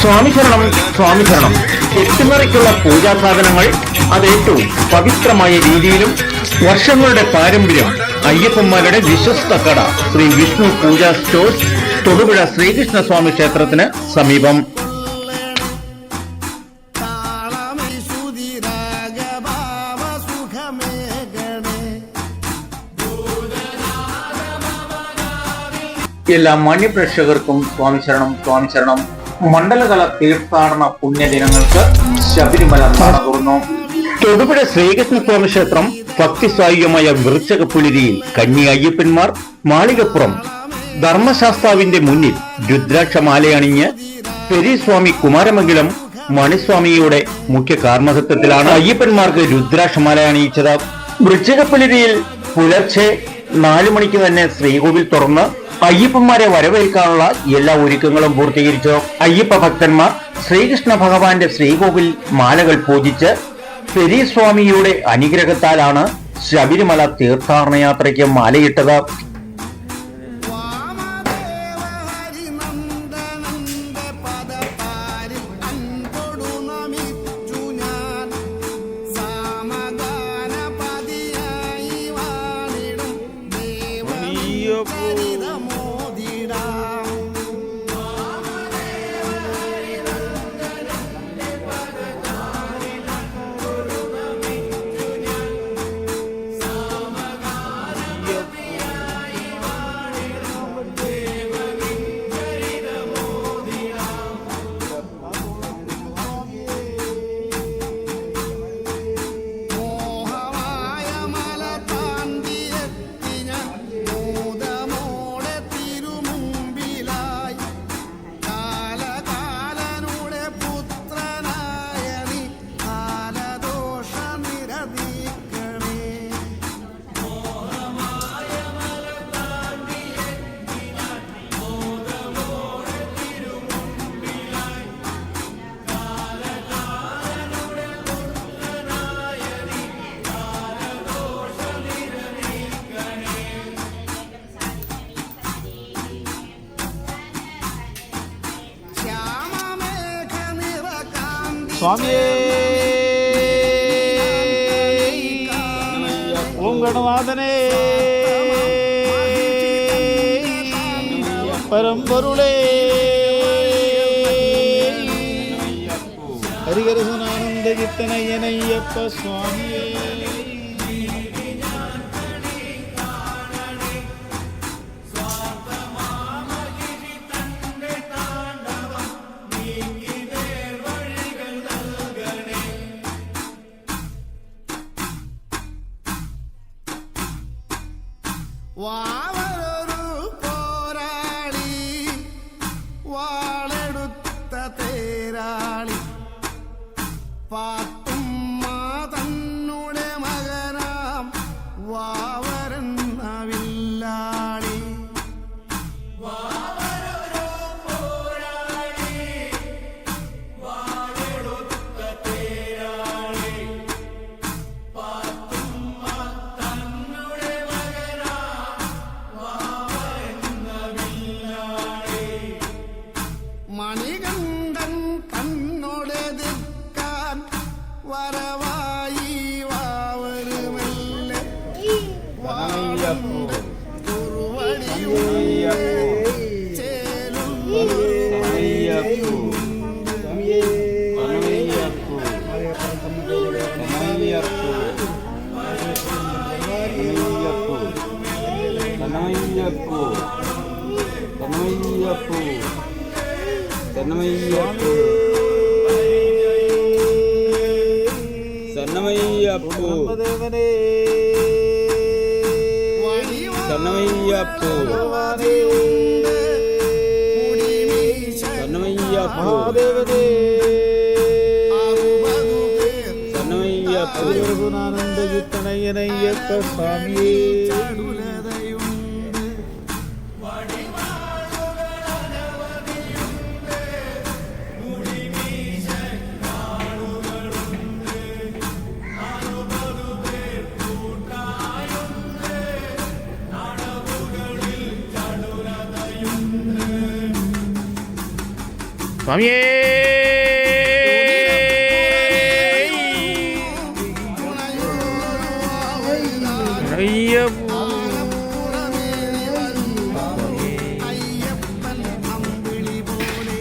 സ്വാമി ശരണം, സ്വാമി ശരണം. കെട്ടുനിറയ്ക്കുള്ള പൂജാ സാധനങ്ങൾ അത് ഏറ്റവും പവിത്രമായ രീതിയിലും വർഷങ്ങളുടെ പാരമ്പര്യം അയ്യപ്പന്മാരുടെ വിശ്വസ്ത കട ശ്രീ വിഷ്ണു പൂജാ സ്റ്റോഴ്സ്, തൊടുപുഴ ശ്രീകൃഷ്ണസ്വാമി ക്ഷേത്രത്തിന് സമീപം. എല്ലാ മാന്യപ്രേക്ഷകർക്കും സ്വാമി ശരണം, സ്വാമി ശരണം. മണ്ഡലകാല തീർത്ഥാടന പുണ്യദിനങ്ങൾക്ക് ശബരിമല നട തുറന്നു. തൊടുപുഴ ശ്രീകൃഷ്ണസ്വാമി ക്ഷേത്രം ഭക്തിസ്വായികമായ വൃശ്ചകപ്പുലരിയിൽ കന്നി അയ്യപ്പന്മാർ മാളികപ്പുറം ധർമ്മശാസ്താവിന്റെ മുന്നിൽ രുദ്രാക്ഷമാലയണിഞ്ഞ് പെരിസ്വാമി കുമാരമംഗലം മണിസ്വാമിയുടെ മുഖ്യ കാർമ്മഹത്വത്തിലാണ് അയ്യപ്പന്മാർക്ക് രുദ്രാക്ഷമാല അണിയിച്ചത്. വൃശ്ചകപ്പുലരിയിൽ പുലർച്ചെ 4 മണിക്ക് തന്നെ ശ്രീകോവിൽ തുറന്ന് അയ്യപ്പന്മാരെ വരവേൽക്കാനുള്ള എല്ലാ ഒരുക്കങ്ങളും പൂർത്തീകരിച്ചു. അയ്യപ്പ ഭക്തന്മാർ ശ്രീകൃഷ്ണ ഭഗവാന്റെ ശ്രീകോവിൽ മാലകൾ പൂജിച്ച് പെരിസ്വാമിയുടെ അനുഗ്രഹത്താലാണ് ശബരിമല തീർത്ഥാടന യാത്രയ്ക്ക് മാലയിട്ടത്. സ്വാമിയേ ഓം ഗണനാഥനേ പരമ്പൊരുളേ ഹരിഹരസുനാനന്ദ ചിത്തനയ്യനയ്യപ്പ സ്വാമിയേ. വാവരൊരു പോരാളി വാളെടുത്ത തേരാളി പാത്തുമ്മ തന്നുടെ മകനാം വാവരൻ വില്ലാളി. മണികണ്ഠൻ തന്നോടെതിർക്കാൻ വരവായി വാവരുമല്ലേ സന്നമയ്യപ്പൂ സന്നമയ്യപ്പൂ സന്നമയ്യപ്പൂ സന്നമയ്യപ്പൂ രഘുനാനന്ദ ചിത്തനയ്യനയ്യപ്പ സ്വാമിയേ. സ്വാമിയേ അയ്യപ്പ അയ്യപ്പൻ അമ്പിളി പോലെ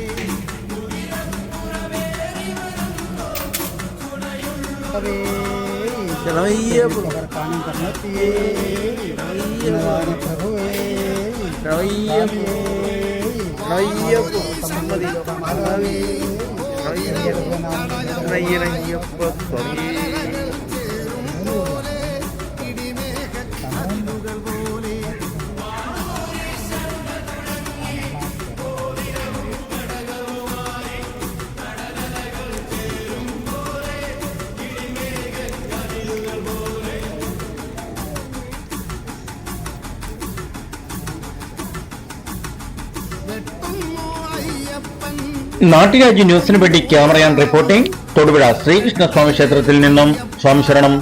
ഇടിമേഘക്കാറ്റുകൾ പോലെ വെട്ടുന്നു അയ്യപ്പൻ നാട്ടുരാജ്യ ന്യൂസിന് വേണ്ടി ക്യാമറയാൻ റിപ്പോർട്ടിംഗ് തൊടുപുഴ ശ്രീകൃഷ്ണസ്വാമി ക്ഷേത്രത്തിൽ നിന്നും സ്വാമി ശരണം.